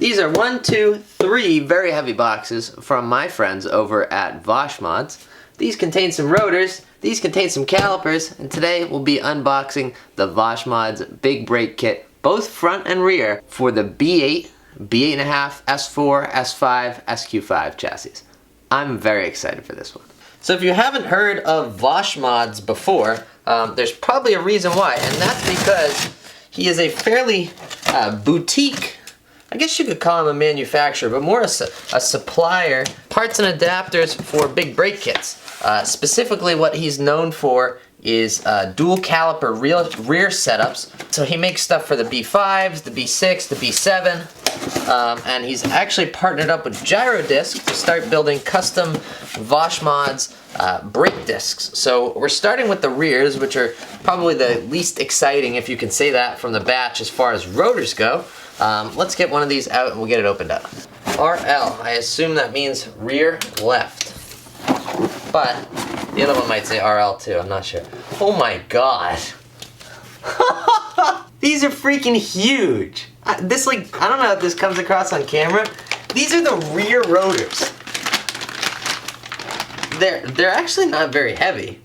These are 1, 2, 3 very heavy boxes from my friends over at VoshMods. These contain some rotors, these contain some calipers, and today we'll be unboxing the VoshMods Big Brake Kit, both front and rear, for the B8, B8.5, S4, S5, SQ5 chassis. I'm very excited for this one. So if you haven't heard of VoshMods before, there's probably a reason why, and that's because he is a fairly boutique, I guess you could call him a manufacturer, but more a supplier, parts and adapters for big brake kits. Specifically what he's known for is dual caliper rear setups. So he makes stuff for the B5s, the B6, the B7, and he's actually partnered up with Gyrodisc to start building custom VoshMods brake discs. So we're starting with the rears, which are probably the least exciting, if you can say that, from the batch as far as rotors go. Let's get one of these out and we'll get it opened up. RL, I assume that means rear left. But the other one might say RL too, I'm not sure. Oh my god. These are freaking huge. I don't know if this comes across on camera. These are the rear rotors. They're actually not very heavy.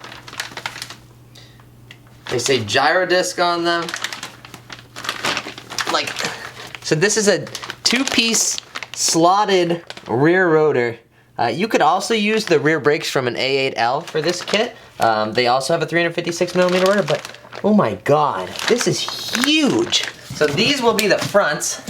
They say Gyrodisc on them. So this is a 2-piece slotted rear rotor. You could also use the rear brakes from an A8L for this kit. They also have a 356mm rotor, but oh my god, this is huge. So these will be the fronts,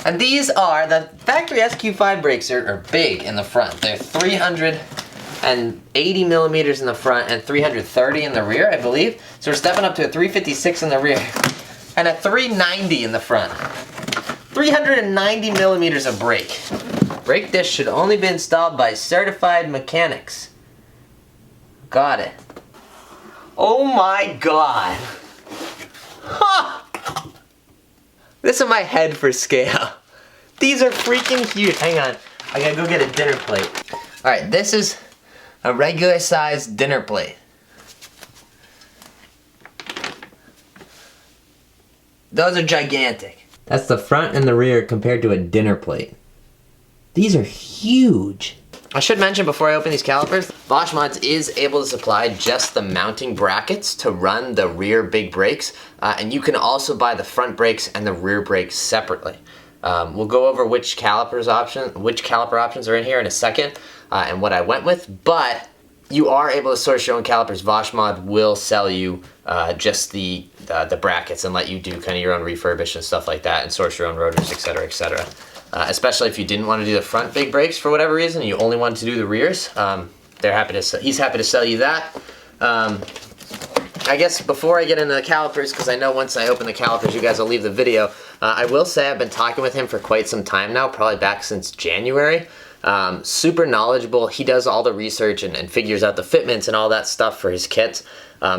and these are the factory SQ5 brakes are big in the front. They're 380mm in the front and 330 in the rear, I believe. So we're stepping up to a 356 in the rear and a 390 in the front. 390mm of brake. Brake disc should only be installed by certified mechanics. Got it. Oh my god. Huh. This is my head for scale. These are freaking huge. Hang on, I gotta go get a dinner plate. Alright, this is a regular sized dinner plate. Those are gigantic. That's the front and the rear compared to a dinner plate. These are huge. I should mention before I open these calipers, VoshMods is able to supply just the mounting brackets to run the rear big brakes, and you can also buy the front brakes and the rear brakes separately. We'll go over which caliper options are in here in a second, and what I went with, but you are able to source your own calipers. VoshMod will sell you just the brackets and let you do kind of your own refurbish and stuff like that, and source your own rotors, etc., etc. Especially if you didn't want to do the front big brakes for whatever reason, and you only wanted to do the rears. He's happy to sell you that. I guess before I get into the calipers, because I know once I open the calipers you guys will leave the video, I will say I've been talking with him for quite some time now, probably back since January. Super knowledgeable. He does all the research and figures out the fitments and all that stuff for his kits.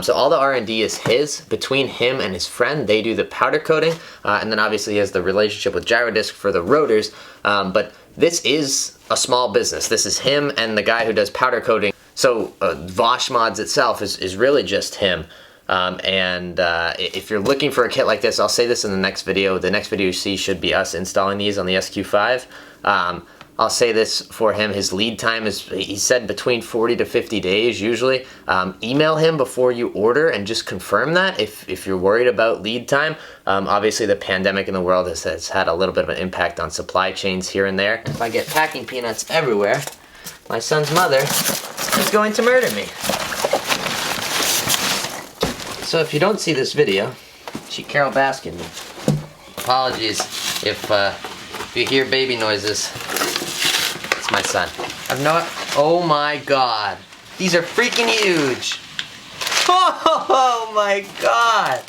So all the R&D is his. Between him and his friend, they do the powder coating, and then obviously he has the relationship with Gyrodisc for the rotors. But this is a small business. This is him and the guy who does powder coating. So VoshMods itself is really just him. If you're looking for a kit like this, I'll say this in the next video. The next video you see should be us installing these on the SQ5. I'll say this for him, his lead time is, he said, between 40 to 50 days usually. Email him before you order and just confirm that if you're worried about lead time. Obviously the pandemic in the world has had a little bit of an impact on supply chains here and there. If I get packing peanuts everywhere, my son's mother is going to murder me. So if you don't see this video, she Carol Baskin me. Apologies if you hear baby noises. My son. Oh my god. These are freaking huge. Oh my god.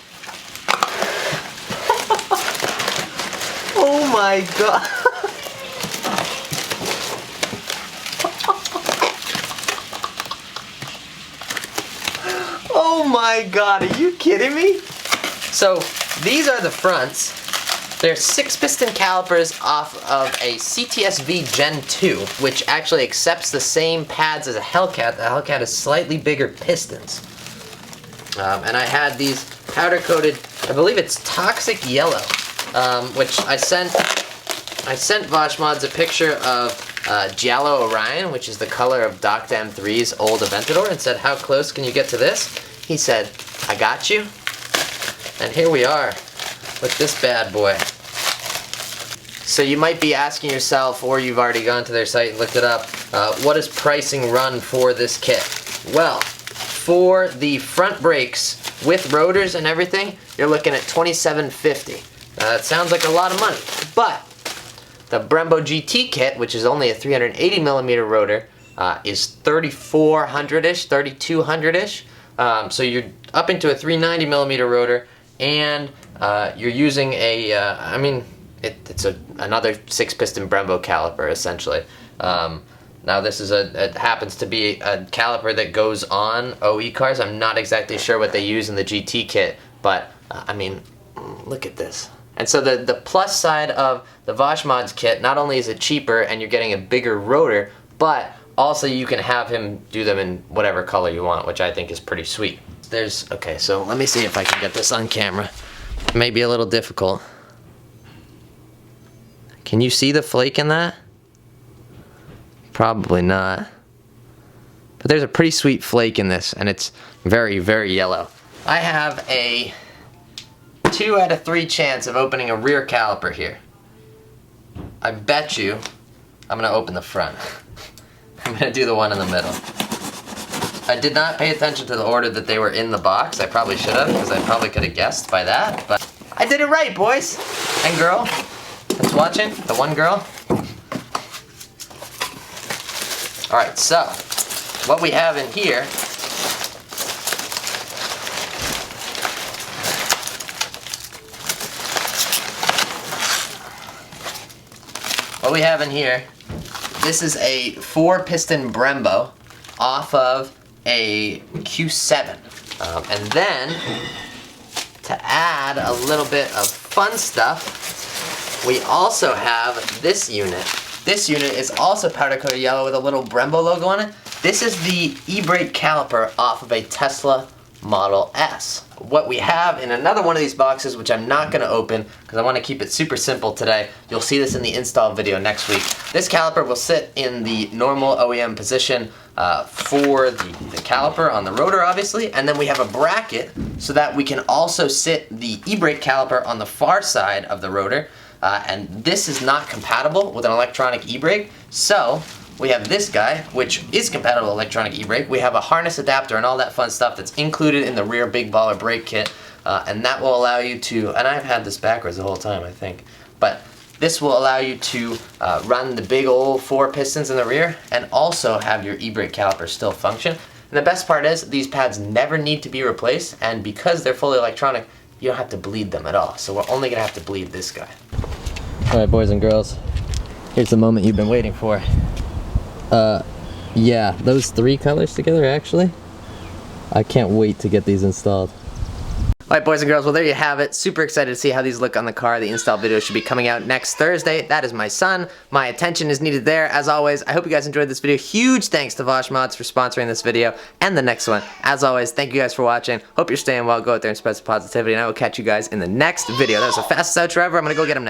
Oh my god. Oh my god, are you kidding me? So these are the fronts. They're 6-piston calipers off of a CTSV Gen 2, which actually accepts the same pads as a Hellcat. The Hellcat has slightly bigger pistons. And I had these powder coated, I believe it's toxic yellow, which I sent I sent VoshMods a picture of Giallo Orion, which is the color of Dr. M3's old Aventador, and said, how close can you get to this? He said, I got you. And here we are with this bad boy. So you might be asking yourself, or you've already gone to their site and looked it up, what does pricing run for this kit? Well, for the front brakes with rotors and everything, you're looking at $27.50. That sounds like a lot of money, but the Brembo GT kit, which is only a 380mm rotor, is $3,400-ish, $3,200-ish. So you're up into a 390mm rotor, and you're using a, I mean, it's another 6-piston Brembo caliper, essentially. Now this is it happens to be a caliper that goes on OE cars. I'm not exactly sure what they use in the GT kit, but I mean, look at this. And so the plus side of the VoshMods kit, not only is it cheaper and you're getting a bigger rotor, but also you can have him do them in whatever color you want, which I think is pretty sweet. Okay, so let me see if I can get this on camera. It may be a little difficult. Can you see the flake in that? Probably not. But there's a pretty sweet flake in this, and it's very, very yellow. I have a 2 out of 3 chance of opening a rear caliper here. I bet you I'm gonna open the front. I'm gonna do the one in the middle. I did not pay attention to the order that they were in the box. I probably should have, because I probably could have guessed by that, but I did it right, boys and girl that's watching, the one girl. Alright, so what we have in here this is a 4-piston Brembo off of a Q7. And then, to add a little bit of fun stuff, we also have this unit. This unit is also powder coated yellow with a little Brembo logo on it. This is the e-brake caliper off of a Tesla Model S. What we have in another one of these boxes, which I'm not going to open because I want to keep it super simple today, you'll see this in the install video next week. This caliper will sit in the normal OEM position for the caliper on the rotor, obviously, and then we have a bracket so that we can also sit the e-brake caliper on the far side of the rotor. And this is not compatible with an electronic e-brake, so we have this guy, which is compatible with electronic e-brake. We have a harness adapter and all that fun stuff that's included in the rear Big Baller brake kit, and that will allow you to, and I've had this backwards the whole time, I think, but this will allow you to run the big old 4 pistons in the rear and also have your e-brake caliper still function. And the best part is these pads never need to be replaced, and because they're fully electronic, you don't have to bleed them at all. So we're only gonna have to bleed this guy. Alright, boys and girls, here's the moment you've been waiting for. Yeah, those 3 colors together, actually, I can't wait to get these installed. Alright, boys and girls, well there you have it. Super excited to see how these look on the car. The install video should be coming out next Thursday. That is my son. My attention is needed there. As always, I hope you guys enjoyed this video. Huge thanks to VoshMods for sponsoring this video and the next one. As always, thank you guys for watching. Hope you're staying well. Go out there and spread some positivity, and I will catch you guys in the next video. That was the fastest outro ever. I'm gonna go get him now.